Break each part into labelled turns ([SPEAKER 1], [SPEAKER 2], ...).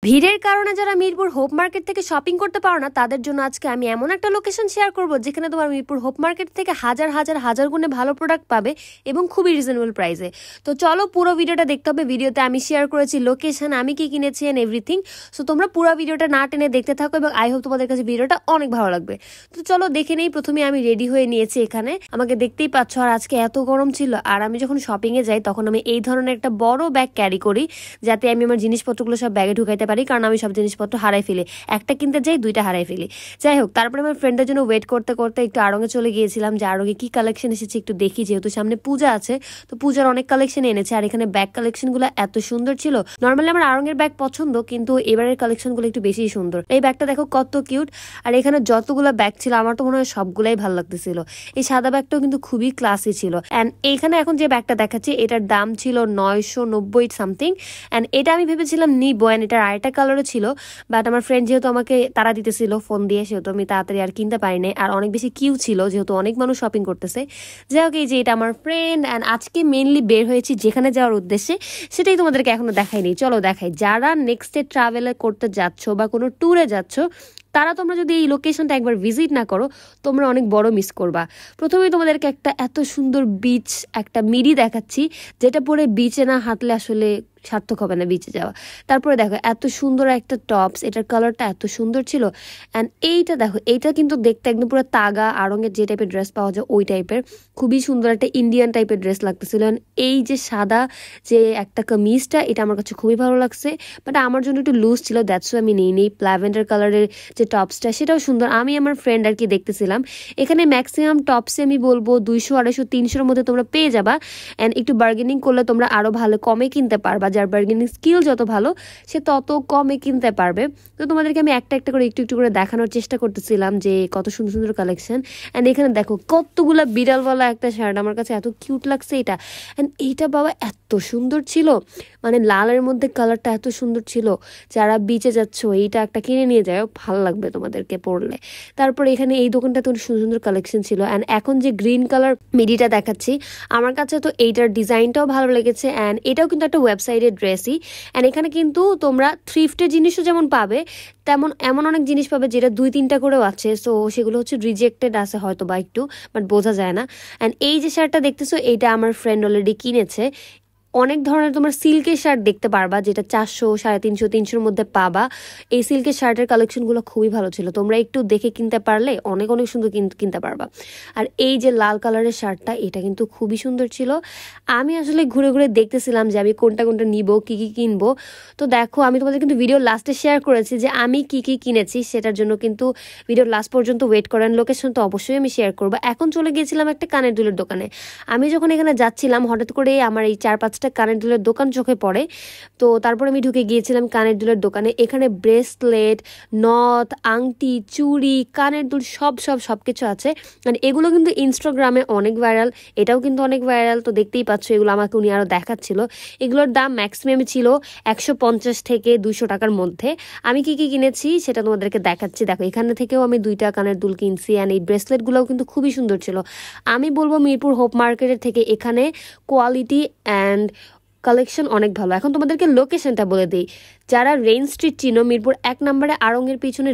[SPEAKER 1] ভিড়ের কারণে যারা মিরপুর হোপ মার্কেট থেকে শপিং করতে পারো না তাদের জন্য আজকে আমি এমন একটা লোকেশন শেয়ার করব যেখানে তোমার মিরপুর হোপ মার্কেট থেকে হাজার হাজার হাজার গুণে ভালো প্রোডাক্ট পাবে এবং খুবই রিজনেবল প্রাইসে। তো চলো পুরো ভিডিওটা দেখতে হবে। ভিডিওতে আমি শেয়ার করেছি লোকেশন, আমি কি কিনেছি এন্ড এভরিথিং। সো তোমরা পুরো ভিডিওটা না টেনে দেখতে থাকো এবং আই হোপ তোমাদের কাছে ভিডিওটা অনেক ভালো লাগবে। তো চলো দেখে নেই। প্রথমে আমি রেডি হয়ে নিয়েছি, এখানে আমাকে দেখতেই পাচ্ছ। আর আজকে এত গরম ছিল, আর আমি যখন শপিং এ যাই তখন আমি এই ধরনের একটা বড় ব্যাগ ক্যারি করি যাতে আমি আমার জিনিসপত্রগুলো সব ব্যাগে ঢুকাইতে পারি, কারণ আমি সব জিনিসপত্র হারাই ফেলি। একটা কিনতে যাই, দুইটা হারাই ফেলি। যাই হোক, তারপরে আমার ফ্রেন্ডের জন্য ওয়েট করতে করতে একটু আড়ঙে চলে গিয়েছিলাম যে আড়ঙে কি কালেকশন এসেছে একটু দেখি, যেহেতু সামনে পূজা আছে। তো পূজার অনেক কালেকশন এনেছে, আর এখানে ব্যাগ কালেকশন গুলো এত সুন্দর ছিল। নর্মালি আমার আড়ঙের ব্যাগ পছন্দ, কিন্তু এবারের কালেকশন গুলো একটু বেশি সুন্দর। এই ব্যাগটা দেখো কত কিউট। আর এখানে যতগুলো ব্যাগ ছিল আমার তো মনে হয় সবগুলাই ভালো লাগতেছিল। এই সাদা ব্যাগটাও কিন্তু খুবই ক্লাসি ছিল। অ্যান্ড এইখানে এখন যে ব্যাগটা দেখাচ্ছি এটার দাম ছিল 990 সামথিং। অ্যান্ড এটা আমি ভেবেছিলাম নিবো, অ্যান্ড এটার আরেকটা কালারও ছিল, বাট আমার ফ্রেন্ড যেহেতু আমাকে তারা দিতেছিল ফোন দিয়ে, সেহেতু আমি তাড়াতাড়ি আর কিনতে পারি নাই। আর অনেক বেশি কিউ ছিল যেহেতু অনেক মানুষ শপিং করতেছে। যাই হোক, এই যে এটা আমার ফ্রেন্ড। অ্যান্ড আজকে মেনলি বের হয়েছি যেখানে যাওয়ার উদ্দেশ্যে, সেটাই তোমাদেরকে এখনো দেখাইনি। চলো দেখাই। যারা নেক্সট ডে ট্রাভেলে করতে যাচ্ছ বা কোনো ট্যুরে যাচ্ছ, তারা তোমরা যদি এই লোকেশনটা একবার ভিজিট না করো তোমরা অনেক বড় মিস করবা। প্রথমেই তোমাদেরকে একটা এত সুন্দর বিচ, একটা মিরি দেখাচ্ছি, যেটা পরে বিচে না হাঁটলে আসলে সার্থক হবে না বিচে যাওয়া। তারপরে দেখো এত সুন্দর একটা টপস, এটার কালারটা এত সুন্দর ছিল। অ্যান্ড এইটা দেখো, এইটা কিন্তু দেখতে একদম পুরো তাগা আড়ঙের যে টাইপের ড্রেস পাওয়া যায় ওই টাইপের, খুবই সুন্দর একটা ইন্ডিয়ান টাইপের ড্রেস লাগতেছিল। এই যে সাদা যে একটা কামিজটা, এটা আমার কাছে খুবই ভালো লাগছে, বাট আমার জন্য একটু লুজ ছিল, দ্যাটস আমি নিই। ল্যাভেন্ডার কালারের যে টপসটা সেটাও সুন্দর। আমি আমার ফ্রেন্ড আর কি দেখতেছিলাম, এখানে ম্যাক্সিমাম টপসে আমি বলবো 200, 250, 300-এর মধ্যে তোমরা পেয়ে যাবা। অ্যান্ড একটু বার্গেনিং করলে তোমরা আরো ভালো কমে কিনতে পারবা। যার বার্গেনিং স্কিল যত ভালো সে তত কমে কিনতে পারবে। তো তোমাদেরকে আমি একটা একটা করে একটু একটু করে দেখানোর চেষ্টা করতেছিলাম যে কত সুন্দর সুন্দর কালেকশন। অ্যান্ড এখানে দেখো কতগুলা বিড়ালওয়ালা একটা শার্ট, আমার কাছে এত কিউট লাগছে এটা। অ্যান্ড এইটা বাবা এত সুন্দর ছিল, মানে লালের মধ্যে কালারটা এত সুন্দর ছিল। যারা বিচে যাচ্ছ এইটা একটা কিনে নিয়ে যাও, ভালো লাগবে তোমাদেরকে পরলে। তারপর এখানে এই দোকানটা তো সুন্দর সুন্দর কালেকশন ছিল। অ্যান্ড এখন যে গ্রিন কালার মিডিটা দেখাচ্ছি, আমার কাছে তো এইটার ডিজাইনটাও ভালো লেগেছে। অ্যান্ড এটাও কিন্তু একটা ওয়েবসাইটের ড্রেসই। অ্যান্ড এখানে কিন্তু তোমরা থ্রিফ্টের জিনিসও যেমন পাবে, তেমন এমন অনেক জিনিস পাবে যেটা 2-3টা করেও আছে। সো সেগুলো হচ্ছে রিজেক্টেড আছে হয়তো বা একটু, বাট বোঝা যায় না। অ্যান্ড এই যে শার্টটা দেখতেছো এইটা আমার ফ্রেন্ড অলরেডি কিনেছে। অনেক ধরনের তোমরা সিল্কের শার্ট দেখতে পারবা, যেটা 400, 350, 300-র মধ্যে পাবা। এই সিল্কের শার্টের কালেকশনগুলো খুবই ভালো ছিল, তোমরা একটু দেখে কিনতে পারলে অনেক অনেক সুন্দর কিনতে পারবা। আর এই যে লাল কালারের শার্টটা, এটা কিন্তু খুবই সুন্দর ছিল। আমি আসলে ঘুরে ঘুরে দেখতেছিলাম যে আমি কোনটা কোনটা নিব, কি কি কিনবো। তো দেখো, আমি তোমাদের কিন্তু ভিডিও লাস্টে শেয়ার করেছি যে আমি কি কি কিনেছি, সেটার জন্য কিন্তু ভিডিও লাস্ট পর্যন্ত ওয়েট করেন। লোকেশন তো অবশ্যই আমি শেয়ার করবো। এখন চলে গিয়েছিলাম একটা কানের দুলের দোকানে। আমি যখন এখানে যাচ্ছিলাম হঠাৎ করে আমার এই 4-5টা কানের দুলের দোকান চোখে পড়ে। তো তারপরে আমি ঢুকে গিয়েছিলাম কানের দুলের দোকানে। এখানে ব্রেসলেট, নথ, আংটি, চুড়ি, কানের দুল সব কিছু আছে। মানে এগুলো কিন্তু ইনস্টাগ্রামে অনেক ভাইরাল, এটাও কিন্তু অনেক ভাইরাল। তো দেখতেই পাচ্ছ, এগুলো আমাকে উনি আরো দেখাচ্ছিল। এগুলোর দাম ম্যাক্সিমাম ছিল 150 থেকে 200 টাকার মধ্যে। আমি কি কি কিনেছি সেটা তোমাদেরকে দেখাচ্ছি। দেখো, এখানে থেকেও আমি 2টা কানের দুল কিনছি। অ্যান্ড এই ব্রেসলেটগুলোও কিন্তু খুবই সুন্দর ছিল। আমি বলবো মিরপুর হোপ মার্কেটের থেকে এখানে কোয়ালিটি অ্যান্ড কালেকশন অনেক ভালো। এখন তোমাদেরকে লোকেশনটা বলে দিই। যারা রেইন স্ট্রিট চিনো, মিরপুর 1 নম্বরে আড়ঙের পিছনে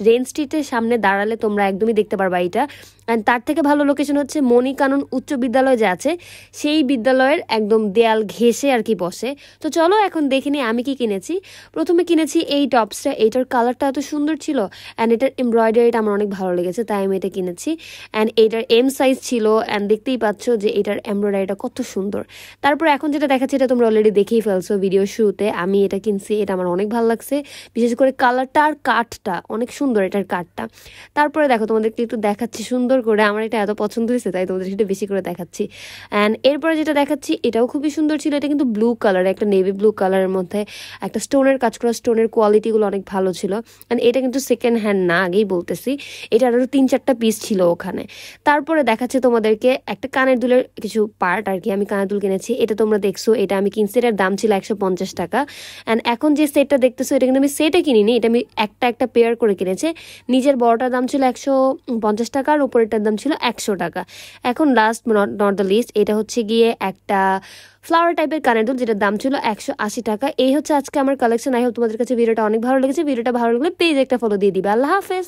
[SPEAKER 1] রেইন স্ট্রিটের সামনে দাঁড়ালে তোমরা একদমই দেখতে পারবা এটা। অ্যান্ড তার থেকে ভালো লোকেশন হচ্ছে মণিকানন উচ্চ বিদ্যালয় যে আছে, সেই বিদ্যালয়ের একদম দেয়াল ঘেঁষে আর কি বসে। তো চলো এখন দেখে নিই আমি কি কিনেছি। প্রথমে কিনেছি এই টপসটা, এইটার কালারটা এত সুন্দর ছিল। অ্যান্ড এটার এমব্রয়ডারিটা আমার অনেক ভালো লেগেছে, তাই আমি এটা কিনেছি। অ্যান্ড এইটার এম সাইজ ছিল। অ্যান্ড দেখতেই পাচ্ছ যে এটার এমব্রয়ডারিটা কত সুন্দর। তারপর এখন যেটা দেখাচ্ছি এটা তোমরা অলরেডি দেখেই ফেলছো ভিডিও শুরুতে। আমি এটা কিনছি, এটা আমার অনেক ভালো লাগছে, বিশেষ করে কালারটা আর কাঠটা অনেক সুন্দর, এটার কাঠটা। তারপরে দেখো, তোমাদেরকে একটু দেখাচ্ছি সুন্দর করে। আমার এটা এত পছন্দ হয়েছে তাই তোমাদের সেটা বেশি করে দেখাচ্ছি। অ্যান্ড এরপরে যেটা দেখাচ্ছি এটাও খুবই সুন্দর ছিল। এটা কিন্তু ব্লু কালার, একটা নেভি ব্লু কালারের মধ্যে একটা স্টোনের কাজ করা, স্টোনের কোয়ালিটিগুলো অনেক ভালো ছিল। অ্যান্ড এটা কিন্তু সেকেন্ড হ্যান্ড না, আগেই বলতেছি। এটা আরও 3-4টা পিস ছিল ওখানে। তারপরে দেখাচ্ছে তোমাদেরকে একটা কানের দুলের কিছু পার্ট আর কি। আমি কানের দুল কিনেছি, এটা তোমরা দেখছো, এটা আমি কিনছি। এটার দাম ছিল 150 টাকা। অ্যান্ড এখন এখন যে সেটটা দেখতেছো এটা কিন্তু আমি সেটে কিনিনি, এটা আমি একটা একটা পেয়ার করে কিনেছি। নিজের বড়টার দাম ছিল 150 টাকা আর উপরেরটার দাম ছিল 100 টাকা। এখন লাস্ট নট দ্য লিস্ট, এটা হচ্ছে গিয়ে একটা ফ্লাওয়ার টাইপের কানের দুল, যেটার দাম ছিল 180 টাকা। এই হচ্ছে আজকে আমার কালেকশন। আই হোপ তোমাদের কাছে ভিডিওটা অনেক ভালো লেগেছে। ভিডিওটা ভালো লাগলে প্লিজ একটা ফলো দিয়ে দিবে। আল্লাহ হাফেজ।